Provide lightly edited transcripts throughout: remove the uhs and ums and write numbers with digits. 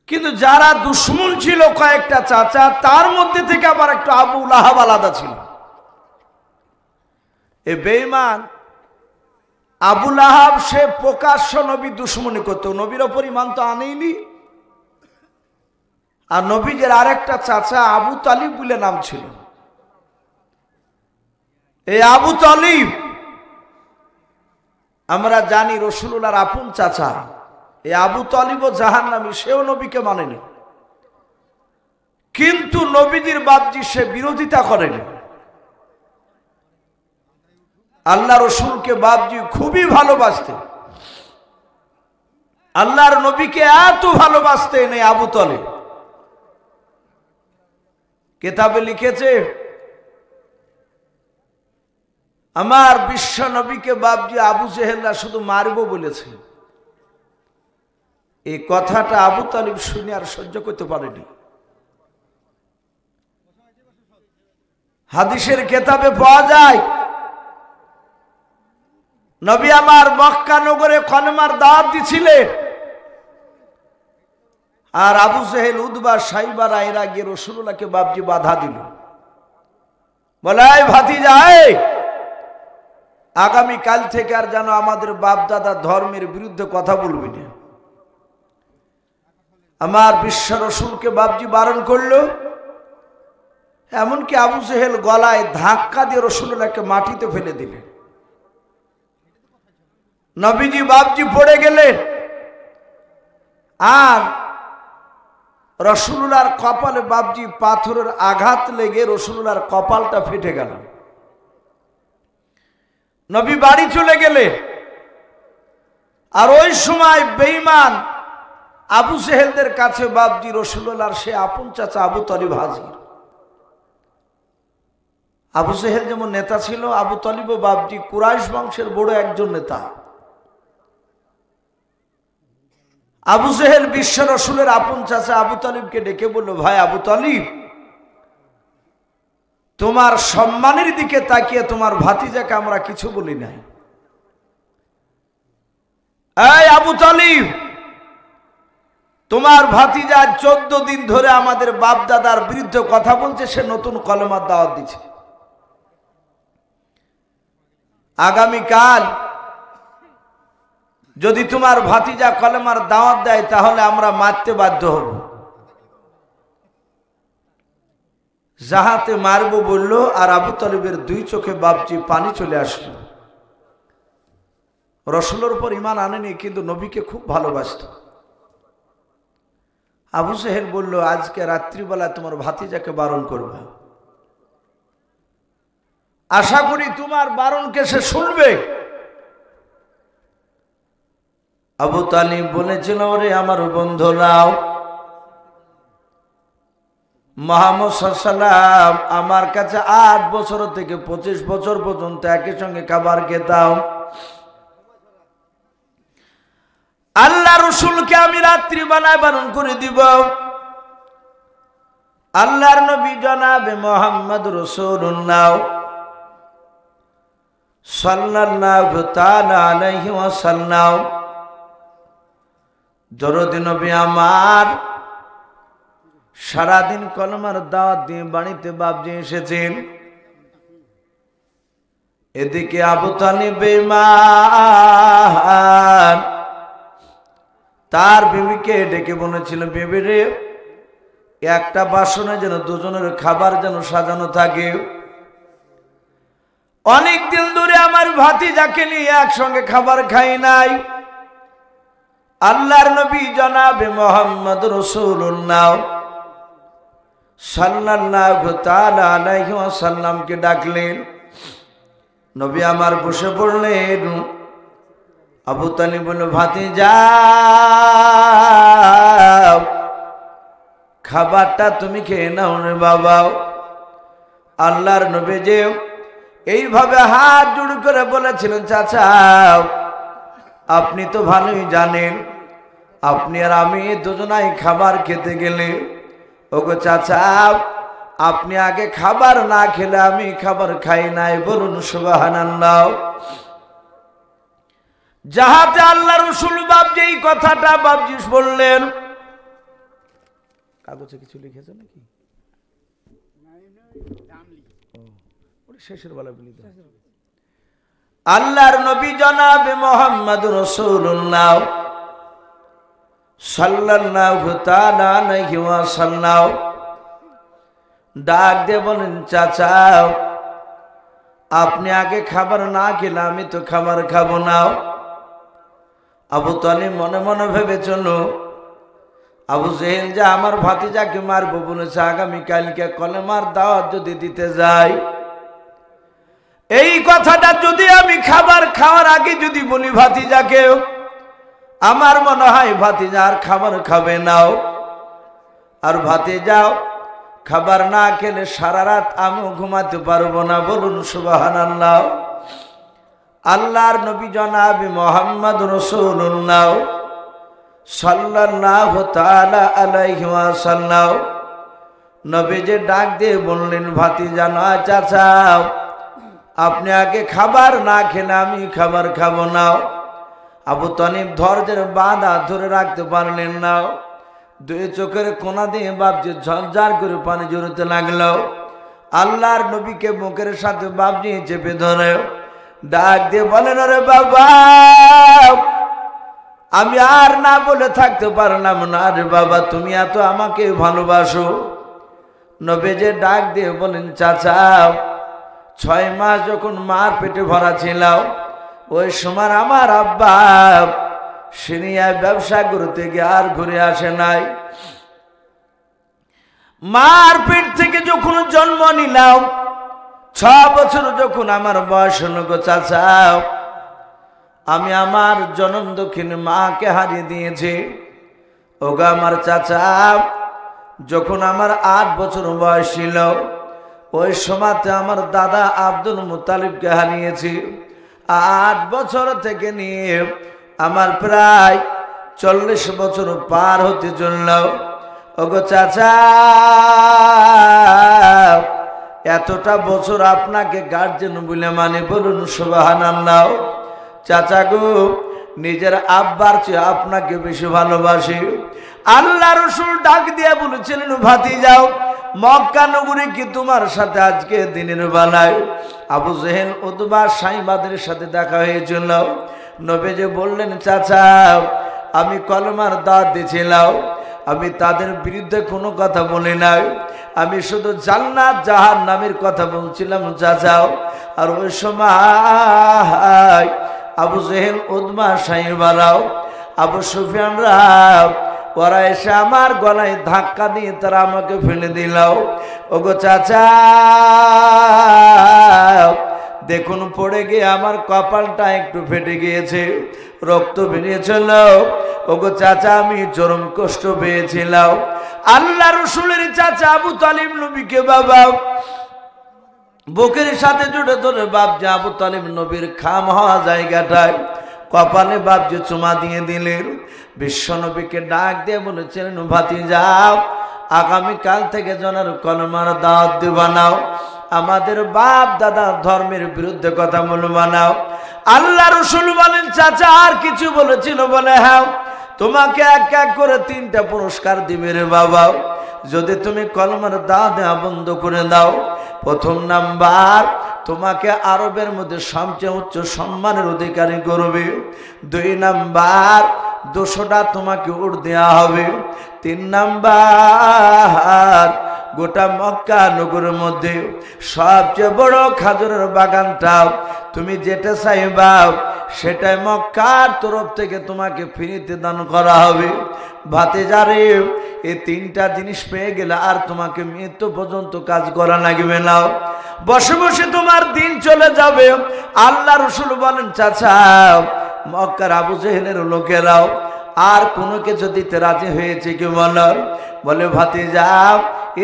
কিন্তু যারা দুশ্মন ছিল কয়েকটা চাচা, তার মধ্যে থেকে আবার একটা আবু লাহাব আলাদা ছিল। এ বেঈমান আবু লাহাব সে প্রকাশ্য নবী দুশ্মনী করত, নবীর ওপর ঈমান তো আনেইনি। আর নবীজের আরেকটা চাচা আবু তালিব বলে নাম ছিল। এই আবু তালিব আমরা জানি রাসূলুল্লাহর আপন চাচা। এই আবু তালিবও জাহান্নামী, সেও নবীকে মানেনি, কিন্তু নবীজির বাপজি সে বিরোধিতা করেনি। আল্লাহ রসুলকে বাপজি খুবই ভালোবাসতেন, আল্লাহর নবীকে এত ভালোবাসতেন এই আবু তালিব। কিতাবে লিখেছে আমার বিশ্ব নবীকে বাপজি আবু জেহেলরা শুধু মারবো বলেছে। এই কথাটা আবু তালিব শুনে আর সহ্য করতে পারেনি। হাদিসের কিতাবে পাওয়া যায় নবী আমার মক্কা নগরে কলেমার দাওয়াত দিছিলেন, আর আবু জেহেল, উতবা, সাইবারা এরা গিয়ে রাসূলুল্লাহকে বাপজি বাধা দিল। বলে এই ভাতিজা, আগামী কাল থেকে আর যেন আমাদের বাপ দাদা ধর্মের বিরুদ্ধে কথা বলবি না। আমার বিশ্ব রসুলকে বাপজি বারণ করলো। এমনকি আবু জেহেল গলায় ধাক্কা দিয়ে রাসূলুল্লাহকে মাটিতে ফেলে দিলেন। নবীজি বাপজি পড়ে গেলেন, আর রাসূলুল্লাহর কপালে বাপজি পাথরের আঘাত লেগে রাসূলুল্লাহর কপালটা ফেটে গেল। নবী বাড়ি চলে গেলে, আর ওই সময় বেঈমান আবু জেহেলদের কাছে বাপজি রাসূলুল্লাহর সে আপন চাচা আবু তালিব হাজির। আবু জেহেল যেমন নেতা ছিল, আবু তালিবও বাপজি কুরাইশ বংশের বড় একজন নেতা। আবু জেহেল বিশ্ব রসুলের আপন চাচা আবু তালিবকে ডেকে বলল, ভাই আবু তালিব, তোমার সম্মানের দিকে তাকিয়ে তোমার ভাতিজাকে আমরা কিছু বলি নাই। এই আবু তালিব, তোমার ভাতিজা 14 দিন ধরে আমাদের বাপ দাদার বিরুদ্ধে কথা বলছে, সে নতুন কলেমার দাওয়াত দিচ্ছে। আগামীকাল যদি তোমার ভাতিজা কলেমার দাওয়াত দেয় তাহলে আমরা মারতে বাধ্য হব। যাহাতে মারবো বলল, আর আবু তালিবের 2 চোখে বাপজি পানি চলে আসলো। রাসূলের উপর ঈমান আনেনি, কিন্তু নবীকে খুব ভালোবাসত। আবু জেহেল বলল, আজকে রাত্রিবেলা তোমার ভাতিজাকে বারণ করবে, আশা করি তোমার বারণকে সে শুনবে। আবু তালিব বলেছিল, ওরে আমার বন্ধুরাও, মুহাম্মদ সাল্লাল্লাহু আলাইহি ওয়াসাল্লাম আমার কাছে 8 বছর থেকে 25 বছর পর্যন্ত একই সঙ্গে খাবার খেতাম। আল্লাহ রসুলকে আমি রাত্রিবেলায় বারণ করে দিব। আল্লাহর নবী জনাবে মুহাম্মদ রাসূলুল্লাহ সাল্লাল্লাহু তাআলা আলাইহি ওয়াসাল্লাম দরুদ নবী আমার সারাদিন কলমার দাওয়াত দিয়ে বাড়িতে বাপজি এসেছেন। এদিকে আবু তালিব বেঈমান তার বিবিকে ডেকে বলেছিল, বিবি রে, একটা বাসনে যেন দুজনের খাবার যেন সাজানো থাকে। অনেক দিন ধরে আমার ভাতিজাকে নিয়ে একসঙ্গে খাবার খাই নাই। আল্লাহর নবী জনাবে মুহাম্মদ রাসূলুল্লাহ সাল্লাল্লাহু তাআলা আলাইহি ওয়াসাল্লামকে ডাকলেন। নবী আমার বসে পড়লেন। আবু তালিব বলল, ভাতিজা, খাবারটা তুমি খেয়ে নাও রে বাবা। আল্লাহর নবী যে এইভাবে হাত জোড় করে বলেছিলেন, চাচা আপনি তো ভালোই জানেন, আপনি আর আমি দুজনাই খাবার খেতে গেলে, ওগো চাচা আপনি আগে খাবার না খেলে আমি খাবার খাই নাই, বলুন সুবহানাল্লাহ। যাহাতে আল্লাহ রসুল বাপজি এই কথাটা বাপজি বললেন, কাগজে কিছু লিখেছে নাকি? শেষের বেলা বলি আল্লাহর নবী জনাবে মুহাম্মদুর রাসূলুল্লাহ সাল্লাল্লাহু তাআলা আলাইহি ওয়াসাল্লাম ডাক দিয়ে বলেন, চাচা আপনি আগে খাবার না খেলে আমি তো খাবার খাবো না। আবু তালিব মনে মনে ভেবে চলো, আবু জেহেল যে আমার ভাতিজাকে মারবো বলেছে, আগামীকালকে কলেমার দাওয়াত যদি দিতে যাই, এই কথাটা যদি আমি খাবার খাওয়ার আগে যদি বলি ভাতিজাকে, আমার মনে হয় ভাতিজা আর খাবার খাবে নাও। আর ভাতিজাও খাবার না খেলে সারা রাত আমিও ঘুমাতে পারবো না। বলুন সুবহানাল্লাহ। আল্লাহর নবী জনাবে মুহাম্মদুর রাসূলুল্লাহ সাল্লাল্লাহু তাআলা আলাইহি ওয়াসাল্লাম নবীজি ডাক দিয়ে বললেন, ভাতিজা না চাচা আপনি আগে খাবার না খেলে আমি খাবার খাবো না। আবু তালিব ধৈর্যের বাঁধা ধরে রাখতে পারলেন না। দুই চোখের কোনা দিয়ে বাপজি ঝরঝর করে পানি জড়তে লাগলো। আল্লাহর নবীকে মুখের সাথে বাপজি চেপে ধরে ডাক দিয়ে বলেন, আরে বাবা আমি আর না বলে থাকতে পারলাম না। আরে বাবা তুমি এত আমাকে ভালোবাসো। নবীজি ডাক দিয়ে বলেন, চাচা 6 মাস যখন মার পেটে ভরা ছিল ওই সময় আমার আব্বা সিরিয়ায় ব্যবসা করতে গিয়ে আর ঘুরে আসে নাই। মার পেট থেকে যখন জন্ম নিলাম 6 বছর যখন আমার বয়স হল গো চাচা, আমি আমার জনম দক্ষিণ মাকে হারিয়ে দিয়েছি। ওগো আমার চাচা যখন আমার 8 বছর বয়স ছিল ওই সময়তে আমার দাদা আব্দুল মুত্তালিবকে হারিয়েছি। 8 বছর থেকে নিয়ে আমার প্রায় 40 বছর পার হতে চলল। ওগো চাচা এতটা বছর আপনাকে গার্জেন বলে মানে। বলুন সুবহানাল্লাহ। চাচা গো নিজের আব্বার চেয়ে আপনাকে বেশি ভালোবাসি। আল্লাহ রাসূল ডাক দিয়ে বলেছিলেন, ভাতিজাও মক্কা নগরী কি তোমার সাথে আজকে দিনের বেলায় আবু জেহেল উতবা সাইবাদের সাথে দেখা হয়েছিল। নবীজি বললেন, চাচা আমি কলমার দাওয়াত দিয়েছিলাম, আমি তাদের বিরুদ্ধে কোনো কথা বলি নাই, আমি শুধু জান্নাত জাহান্নামের কথা বলছিলাম চাচা। আর ওই সময় আবু জেহেল উতবা সাইবারাও আবু সুফিয়ানরা ওরা এসে আমার গলায় ধাক্কা দিয়ে তারা আমাকে ফেলে দিল। ওগো চাচা দেখুন পড়ে গিয়ে আমার কপালটা একটু ফেটে গিয়েছে, রক্ত বেরিয়েছিল। ওগো চাচা আমি চরম কষ্ট পেয়েছিলাম। আল্লাহ রাসূলের চাচা আবু তালিব নবীকে বাবা বুকের সাথে জুড়ে ধরে বাপজি আবু তালিব নবীর খাম হওয়া জায়গাটায় কপালে বাপজি চুমা দিয়ে দিলেন। বিশ্ব নবীকে ডাক দিয়ে বলেছিলেন, ভাতিজা আগামীকাল থেকে জনের কলমার দাওয়াত দিবা নাও, আমাদের বাপ দাদা ধর্মের বিরুদ্ধে কথা বলবা নাও। আল্লাহ রাসূল বলেন, চাচা আর কিছু বলেছিল? বলে হ্যাঁ, তোমাকে এক এক করে 3টা পুরস্কার দিবে রে বাবা যদি তুমি কলমার দাওয়াত দেওয়া বন্ধ করে দাও। প্রথম নাম্বার তোমাকে আরবের মধ্যে সবচেয়ে উচ্চ সম্মানের অধিকারী করবে। 2 নাম্বার 200টা তোমাকে উট দেওয়া হবে। 3 নাম্বার গোটা মক্কা নগরের মধ্যে সবচেয়ে বড় খাজুরের বাগানটা তুমি যেটা চাইবা সেটাই মক্কার তরফ থেকে তোমাকে ফ্রিতে দান করা হবে। ভাতিজারে এই 3টা জিনিস পেয়ে গেলে আর তোমাকে মৃত্যু পর্যন্ত কাজ করা লাগবে না, বসে বসে তোমার দিন চলে যাবে। আল্লাহ রাসূল বলেন, চাচা মক্কার আবু জেহেলের লোকেরাও আর কোনো কিছু দিতে রাজি হয়েছে কি বলার? বলে ভাতিজা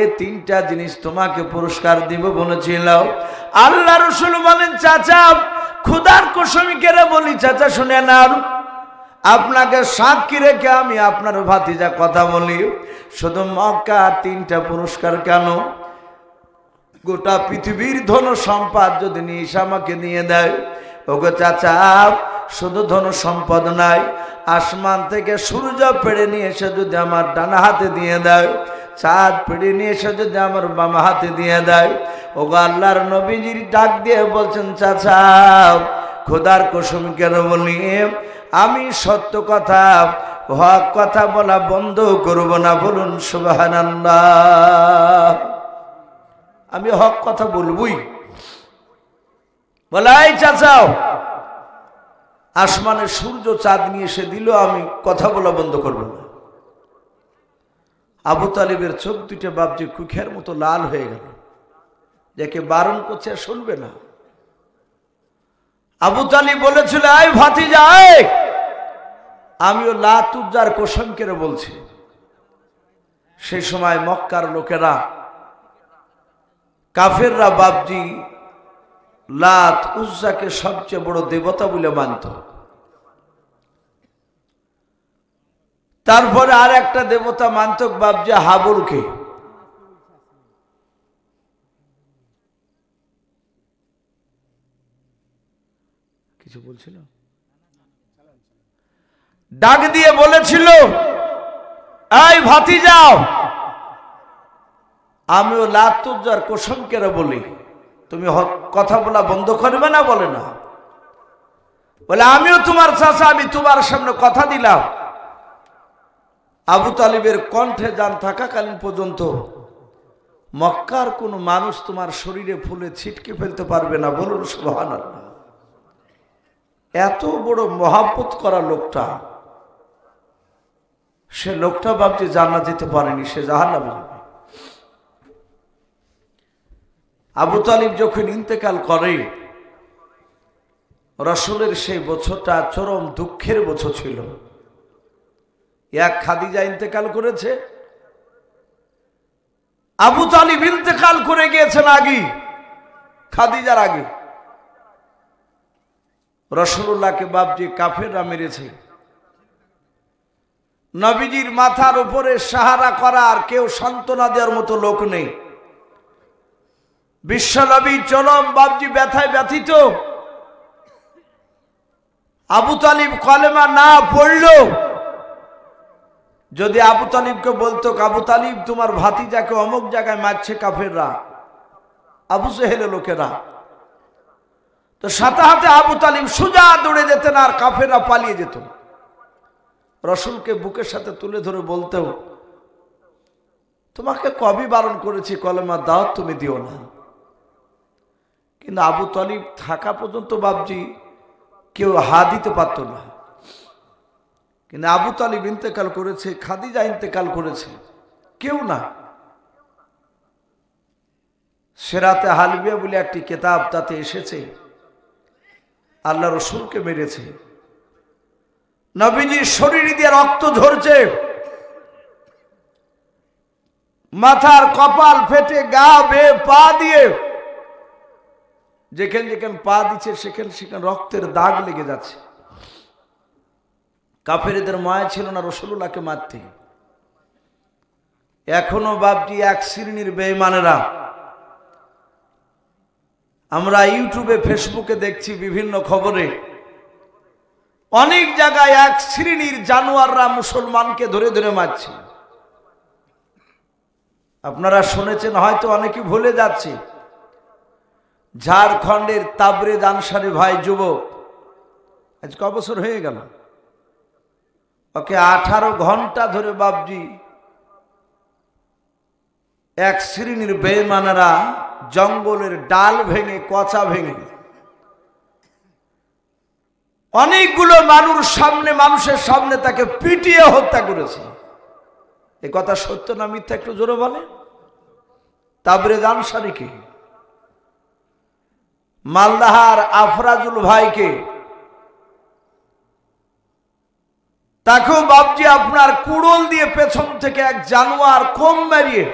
এই 3টা জিনিস তোমাকে পুরস্কার দিব বলেছিল। আল্লাহ রাসূল বলেন, চাচা খুদার কসম করে বলি চাচা শুনে নাও, আপনাকে সাক্ষী রেখে আমি আপনার ভাতিজা কথা বলি, শুধু মক্কা 3টা পুরস্কার কেন গোটা পৃথিবীর ধন সম্পদ যদি নিয়ে আমাকে নিয়ে দেয়, ওগো চাচা শুধু ধন সম্পদ নাই, আসমান থেকে সূর্য পেড়ে নিয়ে এসে যদি আমার ডানা হাতে দিয়ে দেয়, চাঁদ পেড়ে নিয়ে এসে যদি আমার বাম হাতে দিয়ে দেয়, ওগো আল্লাহর নবীজির ডাক দিয়ে বলছেন, চাচা খোদার কসম কেন বলি, আমি সত্য কথা হক কথা বলা বন্ধ করব না। বলুন সুবহানাল্লাহ। আমি হক কথা বলবই। বলাই চাচাও আসমানে সূর্য চাঁদ নিয়ে এসে দিল, আমি কথা বলা বন্ধ করব না। আবু তালিবের চোখ দুইটা বাপজি কুখের মতো লাল হয়ে গেল, যাকে বারণ করছে শুনবে না। আবু তালিব বলেছিল, আই ভাতিজা, আমিও লাত উজ্জার কসম করে বলছি। সেই সময় মক্কার লোকেরা, কাফেররা বাপজি লাত উজ্জাকে সবচেয়ে বড় দেবতা বলে মানত। তারপরে আর একটা দেবতা মানত বাপজি হাবুলকে। কিছু বলছিল, ডাক দিয়ে বলেছিল, এই ভাতিজাও, আমিও লাত উজ্জার কসম করে বলি, তুমি কথা বলা বন্ধ করবে না? বলে না। বলে আমিও তোমার চাচা, আমি তোমার সামনে কথা দিলাম। আবু তালিবের কণ্ঠে জান থাকাকালীন পর্যন্ত মক্কার কোন মানুষ তোমার শরীরে ফুলে ছিটকে ফেলতে পারবে না। বলুন সুবহানাল্লাহ। এত বড় মহাব্বত করা লোকটা, সে লোকটা ভাবছে জান্নাত যেতে পারেনি, সে জাহান্নামে যাবে। আবু তালিব যখন ইন্তেকাল করে, রাসূলের সেই বছরটা চরম দুঃখের বছর ছিল। এক খাদিজা ইন্তেকাল করেছে, আবু তালিব ইন্তেকাল করে গিয়েছেন আগে, খাদিজার আগে। রাসূলুল্লাহকে বাপজি কাফেররা মেরেছে। নবীজির মাথার উপরে সাহারা করা আর কেউ সান্ত্বনা দেওয়ার মতো লোক নেই। বিশ্বনবী চরম বাপজি ব্যথায় ব্যথিত। আবু তালিব কলেমা না পড়ল, যদি আবু তালিবকে বলতো, আবু তালিব তোমার ভাতিজাকে অমুক জায়গায় মারছে কাফেররা, আবু জেহেলের লোকেরা, তো সাথে সাথে আবু তালিব সোজা দৌড়ে যেতেন আর কাফেররা পালিয়ে যেত। রাসূলকে বুকের সাথে তুলে ধরে বলতো, তোমাকে কবি বারণ করেছি কলেমা দাও, তুমি দিও না। কিন্তু আবু তালিব থাকা পর্যন্ত বাপজি কেউ হা দিতে পারত না। কিন্তু আবু তালিব ইন্তেকাল করেছে, খাদিজা ইন্তেকাল করেছে, কেউ না। সেরাতে হালবিয়া বলে একটি কিতাব, তাতে এসেছে আল্লাহ রসুলকে মেরেছে, নবীজির শরীর দিয়ে রক্ত ঝরছে, মাথার কপাল ফেটে, গা বেয়ে, পা দিয়ে যেখানে যেখানে পা দিচ্ছে সেখানে সেখানে রক্তের দাগ লেগে যাচ্ছে। কাফেরদের মায়া ছিল না রাসূলুল্লাহকে মারতে। এখনো বাপজি এক শ্রেণীর বেঈমানেরা, আমরা ইউটিউবে ফেসবুকে দেখছি বিভিন্ন খবরে, অনেক জায়গায় এক শ্রেণীর জানোয়াররা মুসলমানকে ধরে ধরে মারছে। আপনারা শুনেছেন হয়তো, অনেকে ভুলে যাচ্ছে। ঝাড়খণ্ডের তাবরেজ আনসারি ভাই যুবক, আজ ক বছর হয়ে গেল, ওকে 18 ঘন্টা ধরে বাপজি এক শ্রেণীর বেঈমানেরা জঙ্গলের ডাল ভেঙে, কচা ভেঙে, অনেকগুলো মানুষের সামনে তাকে পিটিয়ে হত্যা করেছে। এ কথা সত্য না মিথ্যা একটু জোরে বলে? তাবরেজ আনসারীকে, মালদাহার আফরাজুল ভাইকে, তাকেও বাপজি আপনার কুড়োল দিয়ে পেছন থেকে এক জানোয়ার কম মারিয়ে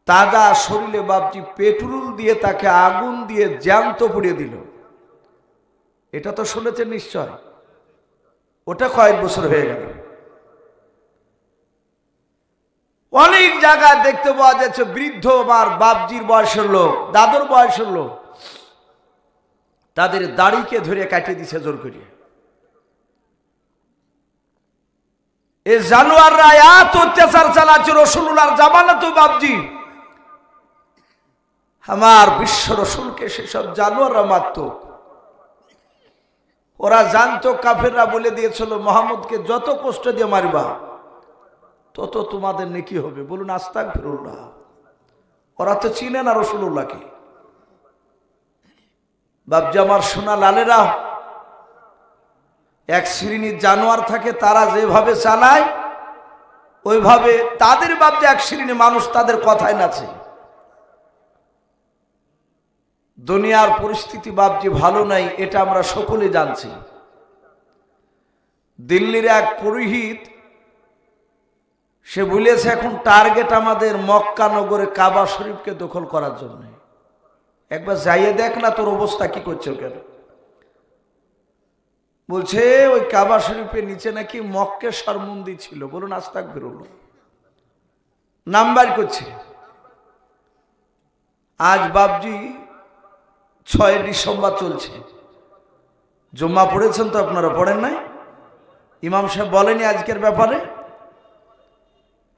তাজা শরীরে বাপজি পেট্রোল দিয়ে তাকে আগুন দিয়ে জ্যান্ত পুড়িয়ে দিল। এটা তো শুনেছেন নিশ্চয়, ওটা কয়েক বছর হয়ে গেল। অনেক জায়গায় দেখতে পাওয়া যাচ্ছে বৃদ্ধ আমার বাপজির বয়সের লোক, দাদুর বয়সের লোক, তাদের দাড়িকে ধরে কাটিয়ে দিছে জোর করিয়ে। এই জানোয়াররা এত অত্যাচার চালাচ্ছে রাসূলুল্লাহর জামানাতে বাপজি। আমার বিশ্ব রাসূলকে সেসব জানোয়াররা মারত। ওরা জানতো, কাফেররা বলে দিয়েছিল মুহাম্মদকে যত কষ্ট দিয়ে মারবা তত তোমাদের নেকি হবে। বলুন আস্তাগফিরুল্লাহ। ওরা তো চিনে না রাসূলুল্লাহকে। বাপজি আমার সোনা লালেরা, এক শ্রেণীর জানোয়ার থাকে, তারা যেভাবে চালায় ওইভাবে তাদের বাপজি এক শ্রেণীর মানুষ তাদের কথায় নাচে। দুনিয়ার পরিস্থিতি বাপজি ভালো নাই, এটা আমরা সকলে জানছি। দিল্লির এক পুরোহিত সে বলেছে এখন টার্গেট আমাদের মক্কা নগরে কাবা শরীফকে দখল করার জন্য। একবার যাইয়ে দেখ না তোর অবস্থা কি করছে কেন। বলছে ওই কাবা শরীফের নিচে নাকি মক্কেশ্বর মন্দির ছিল। বলুন আস্তাগফিরুল্লাহ। নাম্বার করছে। আজ বাপজি 6 ডিসেম্বর চলছে। জুম্মা পড়েছেন তো আপনারা? পড়েন নাই? ইমাম সাহেব বলেনি আজকের ব্যাপারে?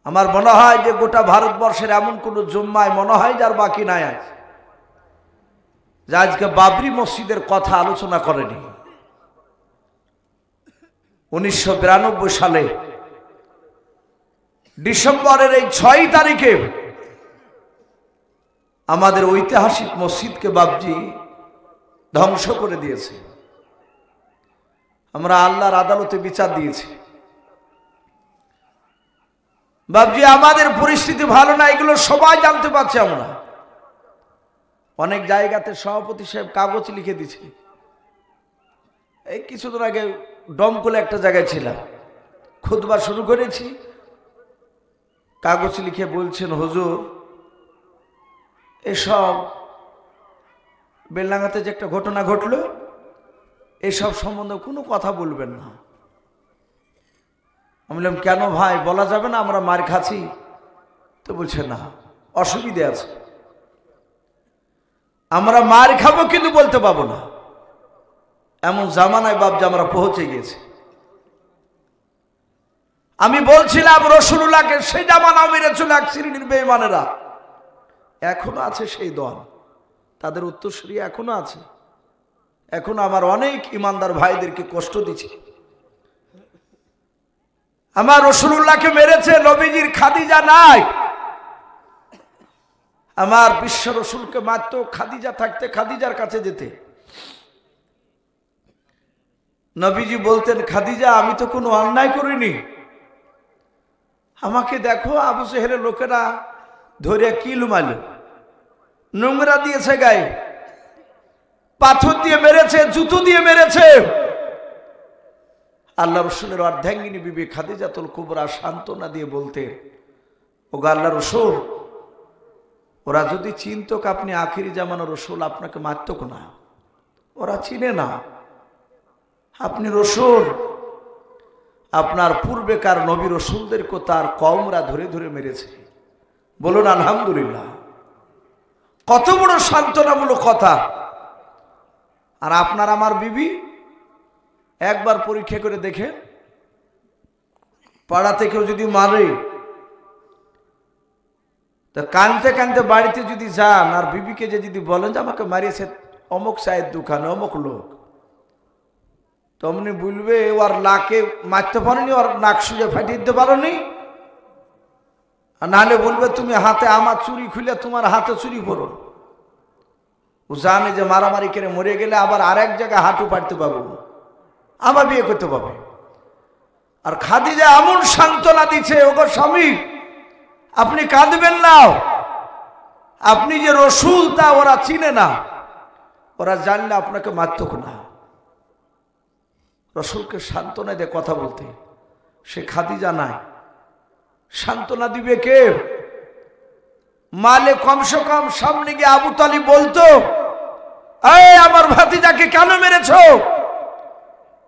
আমার মনে হয় যে গোটা ভারতবর্ষের এমন কোন জুম্মায় মনে হয় যার বাকি নাই আজ, যে আজকে বাবরি মসজিদের কথা আলোচনা করেনি। 1992 সালে ডিসেম্বরের এই 6 তারিখে আমাদের ঐতিহাসিক মসজিদকে বাবজি ধ্বংস করে দিয়েছে। আমরা আল্লাহর আদালতে বিচার দিয়েছি। বাবজি আমাদের পরিস্থিতি ভালো না, এগুলো সবাই জানতে পারছি। আমরা অনেক জায়গাতে সভাপতি সাহেব কাগজ লিখে দিচ্ছে। এই কিছুদিন আগে ডমকলে একটা জায়গায় ছিলাম, খুতবা শুরু করেছি, কাগজ লিখে বলছেন হুজুর এসব বেলডাঙ্গাতে যে একটা ঘটনা ঘটলো এসব সম্বন্ধে কোনো কথা বলবেন না। আমি বললাম কেন ভাই, বলা যাবে না আমরা মার খাচ্ছি? তো বলছে না, অসুবিধে আছে, আমরা মার খাবো কিন্তু বলতে পাবো না। এমন জামানায় বাপজি আমরা পৌঁছে গেছি। আমি বলছিলাম রাসূলুল্লাহকে সেই জামানাও মেরেছিল এক শ্রেণীর বেঈমানেরা, এখনো আছে সেই দল, তাদের উত্তরসূরি এখনো আছে। এখন আমার অনেক ইমানদার ভাইদেরকে কষ্ট দিচ্ছে। আমার রাসূলুল্লাহকে মেরেছে, নবীজির খাদিজা নাই। আমার বিশ্ব রাসূলকে মারত, খাদিজা থাকতে খাদিজার কাছে যেতে। নবীজি বলতেন খাদিজা আমি তো কোনো অন্যায় করিনি, আমাকে দেখো আবু জেহেলের লোকেরা ধরে কি লুমালো, নোংরা দিয়েছে গায়ে, পাথর দিয়ে মেরেছে, জুতো দিয়ে মেরেছে। আল্লাহ রসুলের অর্ধাঙ্গিনী বিবি খাদিজাতুল কুবরা সান্ত্বনা দিয়ে বলতেন ওগো আল্লাহ রসুল, ওরা যদি চিনতক আপনি আখিরি জামানোর রসুল আপনাকে মারতক না, ওরা চিনে না আপনি রসুল। আপনার পূর্বেকার নবী রসুলদেরকে তার কওমরা ধরে ধরে মেরেছে। বলুন আলহামদুলিল্লাহ। কত বড় সান্ত্বনামূলক কথা। আর আপনার আমার বিবি একবার পরীক্ষা করে দেখে, পাড়াতে কেউ যদি মারে তো কানতে কানতে বাড়িতে যদি যান আর বিবিকে যে যদি বলেন যে আমাকে মারিয়েছে অমুক চায়ের দোকানে অমুক লোক, তমনি বলবে ওর লাকে মারতে পারোনি, ওর নাক শুয়ে ফাটিয়ে দিতে পারোনি। আর নাহলে বলবে তুমি হাতে আমার চুরি খুলে তোমার হাতে চুরি করো। ও জানে যে মারামারি করে মরে গেলে আবার আরেক জায়গায় হাঁটু পাড়তে পাবো, আবার বিয়ে করতে পাবে। আর খাদিজা এমন সান্ত্বনা দিচ্ছে ওগো স্বামী আপনি কাঁদবেন না, আপনি যে রসুল তা ওরা চিনে না, ওরা জানলে আপনাকে মারতক না। রসুলকে সান্ত্বনা দিয়ে কথা বলতে সে খাদিজা নাই, সান্ত্বনা দিবে কে? মালে কমসে কম সামনে গিয়ে আবু তালিব বলতো এই আমার ভাতিজাকে কেন মেরেছ,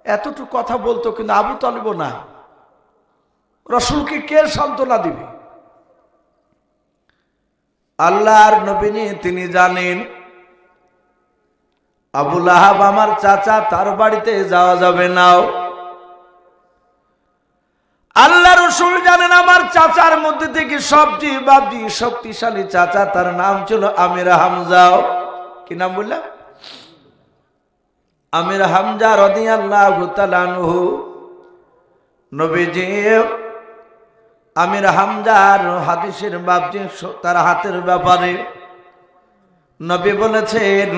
এতটুকু কথা বলতো, কিন্তু আবু তালিবও না। রসুলকে কে সান্ত্বনা দিবে? আল্লাহর নবী তিনি জানেন আবু লাহাব আমার চাচা, তার বাড়িতে যাওয়া যাবে না। আল্লাহ রাসূল জানেন আমার চাচার মধ্যে থেকে সবচেয়ে বাপজি শক্তিশালী চাচা, তার নাম ছিল আমির হামজা। কি নাম বললাম? আমির হামজা রাদিয়াল্লাহু তাআলা আনহু। নবীজি আমির হামজার হাদিসের বাপজি তার হাতের ব্যাপারে নবী বলেছেন,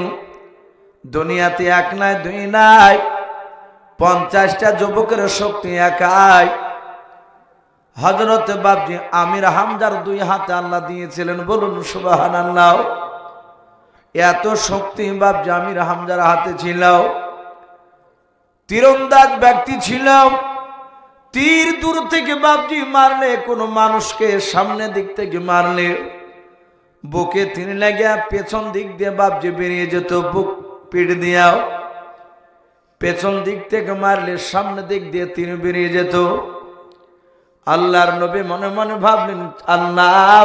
দুনিয়াতে এক নাই দুই নাই, 50টা যুবকের শক্তি একাই। হযরত বাপজি আমির হামজার 2 হাতে আল্লাহ দিয়েছিলেন, বলুন সুবহানাল্লাহ। এত শক্তি বাপজি আমির হামজার হাতে ছিল। তীরন্দাজ ব্যক্তি ছিল, তীর দূর থেকে বাপজি মারলে, কোনো মানুষকে সামনে দিক থেকে মারলে বুকে তীর লাগিয়া পেছন দিক দিয়ে বাপজি বেরিয়ে যেত, বুক পিঠ দিয়াও। পেছন দিক থেকে মারলে সামনে দিক দিয়ে তীর বেরিয়ে যেত। আল্লাহর নবী মনে মনে ভাবলেন, আল্লাহ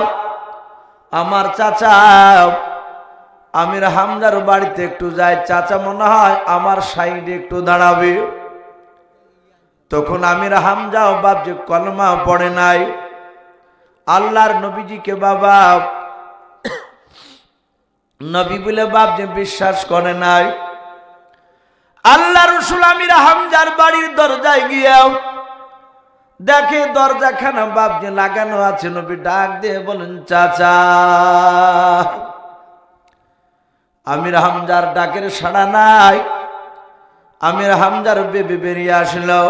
আমার চাচা আমির হামজার বাড়িতে একটু যায়, চাচা মনে হয় আমার সাইডে একটু দাঁড়াবে। তখন আমির হামজাও বাপজি কলমা পড়ে নাই, আল্লাহর নবীজিকে বাবা নবী বলে বাপজি বিশ্বাস করে নাই। আল্লাহ রাসূল আমির হামজার বাড়ির দরজায় গিয়েও দেখে দরজাখানা বাপজি লাগানো আছে। নবী ডাক দিয়ে বলেন, চাচা। আমির হামজার ডাকের সাড়া নাই। আমির হামজার বেবি বেরিয়ে আসলো,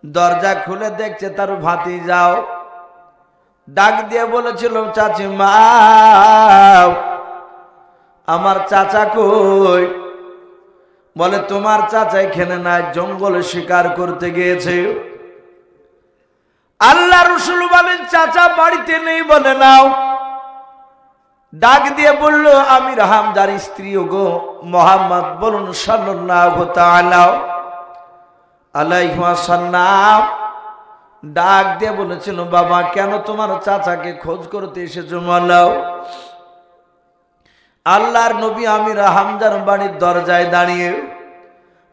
দরজা খুলে দেখছে তার ভাতিজাও। ডাক দিয়ে বলেছিল, চাচি মা আমার চাচা কই? বলে, তোমার চাচা এখানে নাই, জঙ্গলে শিকার করতে গিয়েছে। আল্লাহ রাসূল বলেন, চাচা বাড়িতে নেই। বলে, নাও। ডাক দিয়ে বলল, আমির হামজার স্ত্রী গো মুহাম্মদ, বলুন সাল্লাল্লাহু তাআলা আলাইহি ওয়াসাল্লাম। ডাক দিয়ে বলেছিল, বাবা কেন তোমার চাচাকে খোঁজ করতে এসেছো বলো। আল্লাহর নবী আমির হামজার বাড়ির দরজায় দাঁড়িয়ে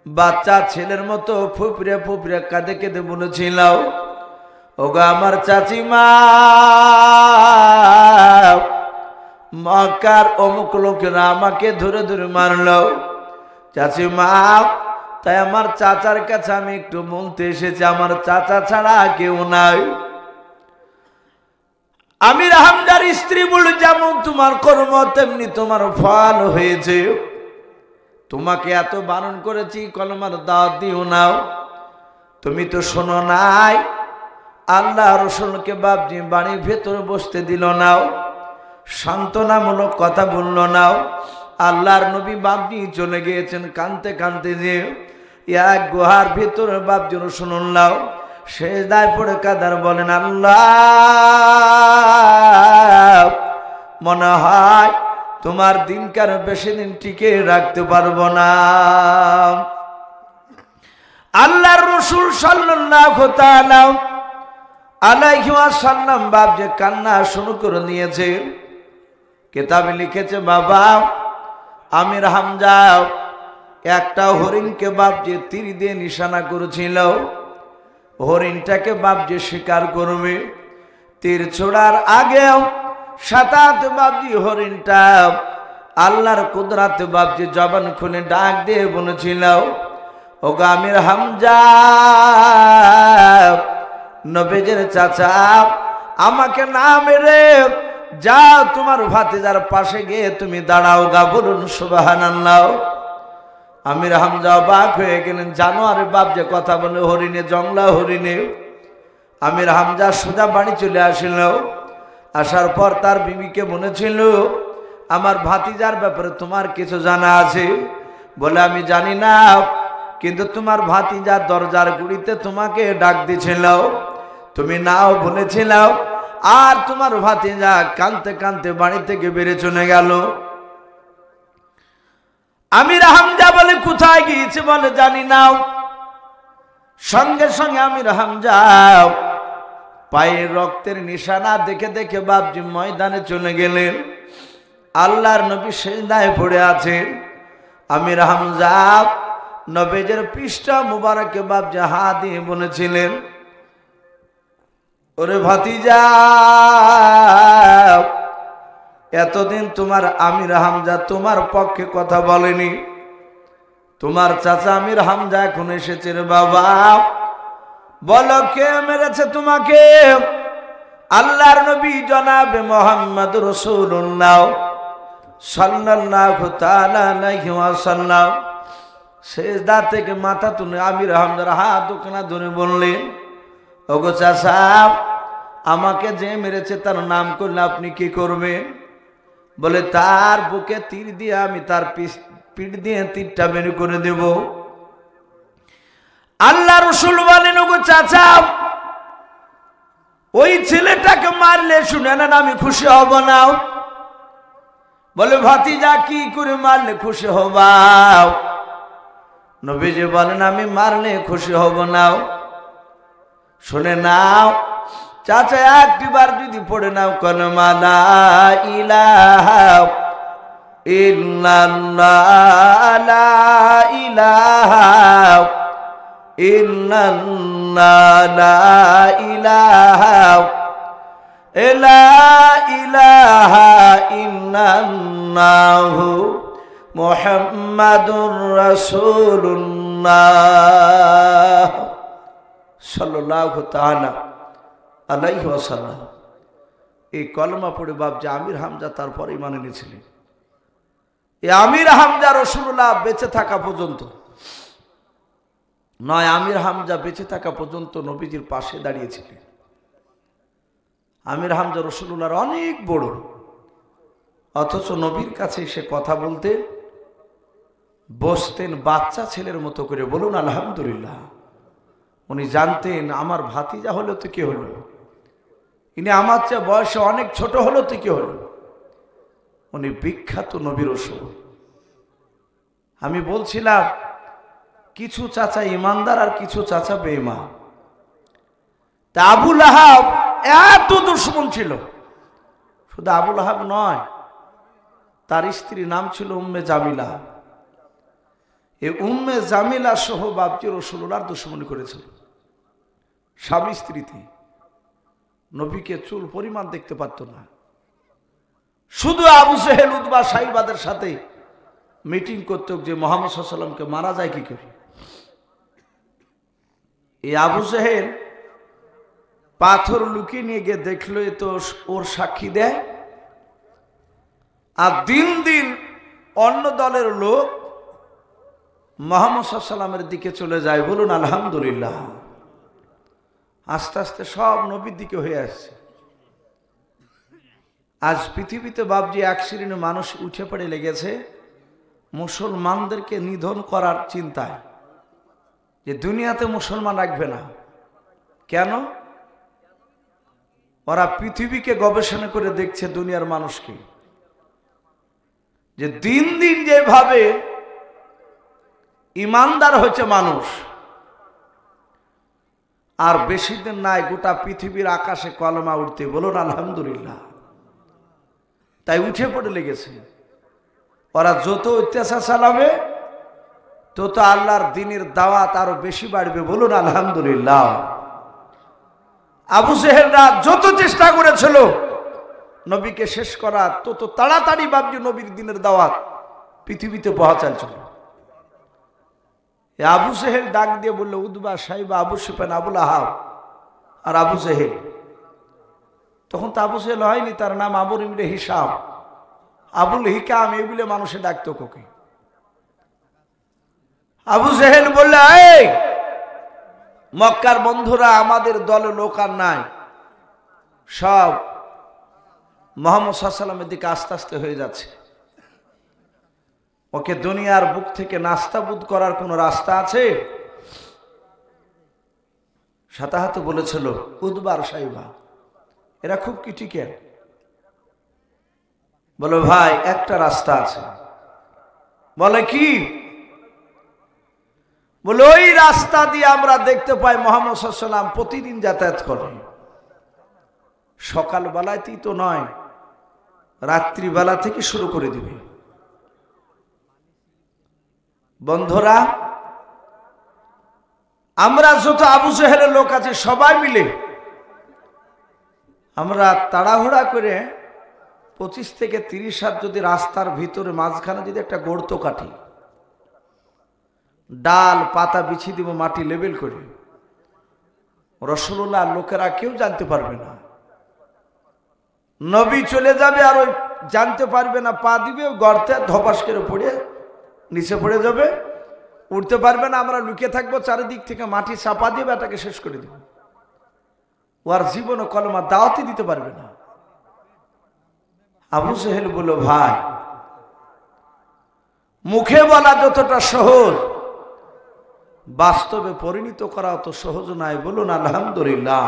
বাচ্চা ছেলের মতো ফুপড়ে ফুপড়ে কাঁদে কেঁদে বলেছিল, ওগো আমার চাচিমা, মক্কার অমুক লোকেরা আমাকে ধরে ধরে মারলো। চাচিমা, তাই আমার চাচার কাছে আমি একটু বলতে এসেছি, আমার চাচা ছাড়া কেউ নাই। আমির হামজার স্ত্রী বলে, যেমন তোমার কর্ম তেমনি তোমার ফল হয়েছে। তোমাকে এত বারণ করেছি কলমার দাওয়াত দিও নাও, তুমি তো শোনো নাই। আল্লাহ রাসূলকে বাপজি বাড়ির ভেতরে বসতে দিল নাও, সান্ত্বনামূলক কথা বলল নাও। আল্লাহর নবী বাপজি চলে গিয়েছেন কানতে কানতে, যে এক গুহার ভেতরে বাপজি শুনলাম সেজদায় পড়ে কাদার বলেন, আল্লাহ মনে হয় তোমার দিনকার বেশি দিন টিকে রাখতে পারবো না। আল্লাহর রাসূল সাল্লাল্লাহু তাআলা আলাইহি ওয়াসাল্লাম বাপজি কান্না শুরু করে নিয়েছে। কিতাবে লিখেছে, বাবা আমির হামজা একটা হরিণকে বাপজি তীর দিয়ে নিশানা করেছিল, হরিণটাকে বাপজি শিকার করবে। তীর ছোড়ার আগেও সাতাত বাপজি হরিণটা আল্লাহর কুদরতে বাপজি জবান খুলে ডাক দিয়ে বলেছিল, ওগো আমির হামজা, নবীজির চাচা, আমাকে না মেরে যাও তোমার ভাতিজার পাশে গিয়ে তুমি দাঁড়াও গা, বলুন সুবহানাল্লাহ। আমির হামজা অবাক হয়ে গেলেন, জানো আরে বাপ যে কথা বলে হরিণে, জংলা হরিণে। আমির হামজা সোজা বাড়ি চলে আসিল। আসার পর তার বিবিকে বলেছিল, আমার ভাতিজার ব্যাপারে তোমার কিছু জানা আছে? বলে, আমি জানি না, কিন্তু তোমার ভাতিজা দরজার গুড়িতে তোমাকে ডাক দিছিল, তুমি নাও বলেছিল, আর তোমার ভাতিজা কাঁদতে কাঁদতে বাড়ি থেকে বেরিয়ে চলে গেল। আমির হামজা বলে, কোথায় গিয়েছে? বলে, জানি না। সঙ্গে সঙ্গে আমির হামজা পায়ের রক্তের নিশানা দেখে দেখে বাপজি ময়দানে চলে গেলেন। আল্লাহর নবী সিজদায় পড়ে আছেন। আমির হামজা নবীজির পৃষ্ঠা মুবারকে বাপজি হাত দিয়ে বলেছিলেন, ওরে ভাতিজা, এতদিন তোমার আমির হামজা তোমার পক্ষে কথা বলেনি, তোমার চাচা আমির হামজা এখন এসেছে রে বাবা, বলো কে মেরেছে তোমাকে? আল্লাহর নবী জনাবে মুহাম্মদ রাসূলুল্লাহ সাল্লাল্লাহু তাআলা আলাইহি ওয়াসাল্লাম সেজদা থেকে মাথা তুলে আমির হামজার হাত দুখানা ধরে বললেন, ওগো চাচা, আমাকে যে মেরেছে তার নাম করলে আপনি কি করবেন? বলে, তার বুকে তীর দিয়ে আমি তার পিঠ দিয়ে তীরটা বের করে দেব। আল্লাহ রাসূল বলেন, ওগো চাচা, ওই ছেলেটাকে মারলে শুনে নেন আমি খুশি হব না। বলে, ভাতিজা, কি করে মারলে খুশি হবা? নবীজি বলেন, আমি মারলে খুশি হব না। শুনে নাও চাচা, একটিবার যদি পড়ে নাও কালেমা লা ইলাহা ইল্লাল্লাহ, লা ইলাহা ইল্লাল্লাহ, লা ইলাহা ইলাহা ইল্লাল্লাহ মুহাম্মাদুর রাসূলুল্লাহ সাল্লাল্লাহু তাআলা আলাইহি ওয়াসাল্লাম। এই কলমা পড়ে বাপজি আমির হামজা তারপর ঈমান এনেছিলেন। এই আমির হামজা রাসূলুল্লাহ বেঁচে থাকা পর্যন্ত নয়, আমির হামজা বেঁচে থাকা পর্যন্ত নবীজির পাশে দাঁড়িয়েছিলেন। আমির হামজা রাসূলুল্লাহর অনেক বড়, অথচ নবীর কাছে এসে কথা বলতে বসতেন বাচ্চা ছেলের মতো করে। বলুন আলহামদুলিল্লাহ। উনি জানতেন আমার ভাতিজা হলো তো কি হলো, ইনি আমার চেয়ে বয়সে অনেক ছোট হলো তো কি হলো, উনি বিখ্যাত নবীর রাসূল। আমি বলছিলাম কিছু চাচা ইমানদার আর কিছু চাচা বেঈমান। তা আবু লাহাব এত দুশমন ছিল, শুধু আবু লাহাব নয়, তার স্ত্রীর নাম ছিল উম্মে জামিলা। এই উম্মে জামিলা সহ বাপজি রাসূলুল্লাহর দুশমনি করেছিল। স্বামী স্ত্রীতে নবীকে চুল পরিমাণ দেখতে পারত না। শুধু আবু জেহেল উতবা সাইবাদের সাথে মিটিং করত যে মুহাম্মদ সাল্লাল্লাহু আলাইহি ওয়াসাল্লামকে মারা যায় কি করে। এই আবু জেহেল পাথর লুকিয়ে নিয়ে গিয়ে দেখলো এ তো ওর সাক্ষী দেয়। আর দিন দিন অন্য দলের লোক মুহাম্মদ সাল্লাল্লাহু আলাইহি ওয়াসাল্লামের দিকে চলে যায়। বলুন আলহামদুলিল্লাহ। আস্তে আস্তে সব নবীর দিকে হয়ে আসছে। আজ পৃথিবীতে বাপজি এক শ্রেণীর মানুষ উঠে পড়ে লেগেছে মুসলমানদেরকে নিধন করার চিন্তায়, যে দুনিয়াতে মুসলমান রাখবে না। কেন? ওরা পৃথিবীকে গবেষণা করে দেখছে দুনিয়ার মানুষকে, যে দিন দিন যেভাবে ইমানদার হচ্ছে মানুষ, আর বেশি দিন নাই গোটা পৃথিবীর আকাশে কলমা উঠতে। বলুন আলহামদুলিল্লাহ। তাই উঠে পড়ে লেগেছে। ওরা যত অত্যাচার চালাবে তত আল্লাহর দ্বীনের দাওয়াত আরো বেশি বাড়বে। বলুন আলহামদুলিল্লাহ। আবু জেহেলরা যত চেষ্টা করেছিল নবীকে শেষ করা, তত তাড়াতাড়ি বাপজি নবীর দ্বীনের দাওয়াত পৃথিবীতে পৌঁছাচ্ছিল। আবু জেহেল ডাক দিয়ে বললো, উতবা সাইবা আবু সুফিয়ান আবুল আহাব আর আবু জেহেল। তখন তো আবু জেহেল হয়নি, তার নাম আবুল ইবনে হিশাম, আবুল হিকাম, এগুলো মানুষে ডাকতো কোকে। আবু জেহেল বললে, এই মক্কার বন্ধুরা, আমাদের দলে লোক আর নাই, সব মুহাম্মদ সাল্লাল্লাহু আলাইহি ওয়াসাল্লামের দিকে আস্তে আস্তে হয়ে যাচ্ছে। ওকে দুনিয়ার বুক থেকে নাস্তাবুদ করার কোন রাস্তা আছে? সাতাহাতে বলেছিল উদবার সাইবা, এরা খুব ক্রিটিক্যাল। বলে, ভাই একটা রাস্তা আছে। বলে, কি? বলে, ওই রাস্তা দিয়ে আমরা দেখতে পাই মুহাম্মদ সাল্লাল্লাহু আলাইহি ওয়াসাল্লাম প্রতিদিন যাতায়াত করে। সকালবেলাতেই তো নয়, রাত্রিবেলা থেকে শুরু করে দিবে। বন্ধুরা, আমরা যত আবু জেহেলের লোক আছে সবাই মিলে আমরা তাড়াহুড়া করে 25 থেকে 30 হাত যদি রাস্তার ভিতরে মাঝখানে যদি একটা গর্ত কাটি, ডাল পাতা বিছিয়ে দিব মাটি লেবেল করে, রাসূলুল্লাহ লোকেরা কেউ জানতে পারবে না। নবী চলে যাবে আর ওই জানতে পারবে না, পা দিবে গর্তে ধপাস করে পড়ে নিচে পড়ে যাবে, উঠতে পারবে না। আমরা লুকিয়ে থাকবো, চারিদিক থেকে মাটি চাপা দিয়ে এটাকে শেষ করে দেব। ও আর জীবনে কলমা দাওয়াতি দিতে পারবে না। আবু জেহেল বলল, ভাই মুখে বলা যতটা সহজ, বাস্তবে পরিণত করা অত সহজ নয়। বলুন আলহামদুলিল্লাহ।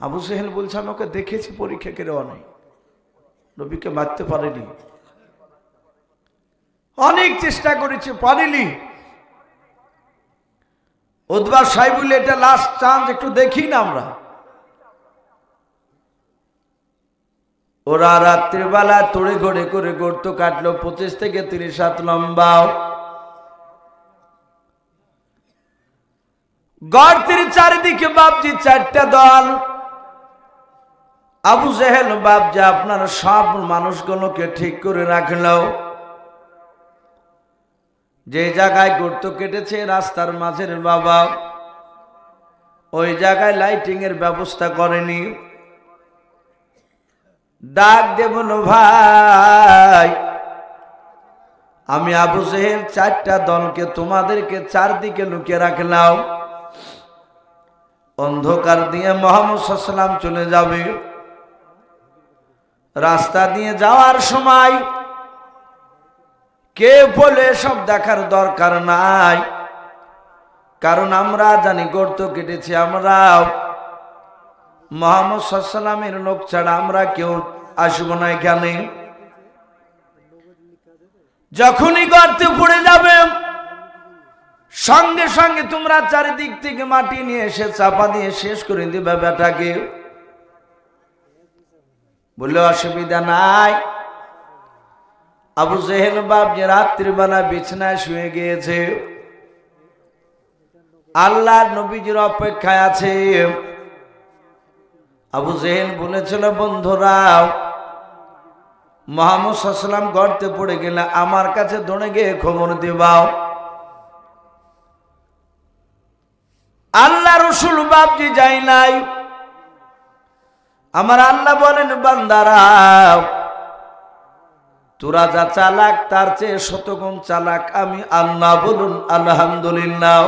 আবু জেহেল বলছে, আমি ওকে দেখেছি পরীক্ষা করে, অনেক নবীকে মারতে পারেনি, অনেক চেষ্টা করেছি, পারিনি। উতবা সাহেব বলে, এটা লাস্ট চান্স, একটু দেখি না আমরা। ওরা রাত্রিবেলা তড়ে ঘড়ে করে গর্ত কাটলো, 25 থেকে 30 হাত লম্বা। গর্তের চারিদিকে বাপজি 4টা দল। আবু জেহেল বাপজি আপনার সব মানুষগুলোকে ঠিক করে রাখলো। যে জায়গায় গর্ত কেটেছে রাস্তার মাঝের বাবা, ওই জায়গায় লাইটিং এর ব্যবস্থা করেনি। ডাক দেব না, ভাই আমি আবু জেহেল 4টা দলকে তোমাদেরকে চারদিকে লুকিয়ে রাখলাম। অন্ধকার দিয়ে মুহাম্মদ সাল্লাল্লাহু আলাইহি ওয়াসাল্লাম চলে যাবে। রাস্তা দিয়ে যাওয়ার সময় কে বলে সব দেখার দরকার নাই, কারণ আমরা জানি গর্ত কেটেছি আমরা মুহাম্মদ সাল্লাল্লাহু আলাইহি ওয়াসাল্লামের লোক ছাড়া আমরা কেউ আসবো না এখানে। যখনই গর্তে পড়ে যাবে সঙ্গে সঙ্গে তোমরা চারিদিক থেকে মাটি নিয়ে এসে চাপা দিয়ে শেষ করে দিবে বেটাকে। বললে অসুবিধা নাই। আবু জেহেল বাপ যে রাত্রিবেলা বিছানায় শুয়ে গিয়েছে, আল্লাহর নবীজির অপেক্ষায় আছে। আবু জেহেল বলেছিল, বন্ধুরা মুহাম্মদ সাল্লাল্লাহু আলাইহি ওয়াসাল্লাম গর্তে পড়ে গেলে আমার কাছে দৌড়ে গিয়ে খবর দিবাও। আল্লাহ রসুল বাপজি যাই নাই। আমার আল্লাহ বলেন, বান্দারা তোরা যা চালাক তার চেয়ে 100 গুণ চালাক আমি আল্লাহ। বলুন আলহামদুলিল্লাহ।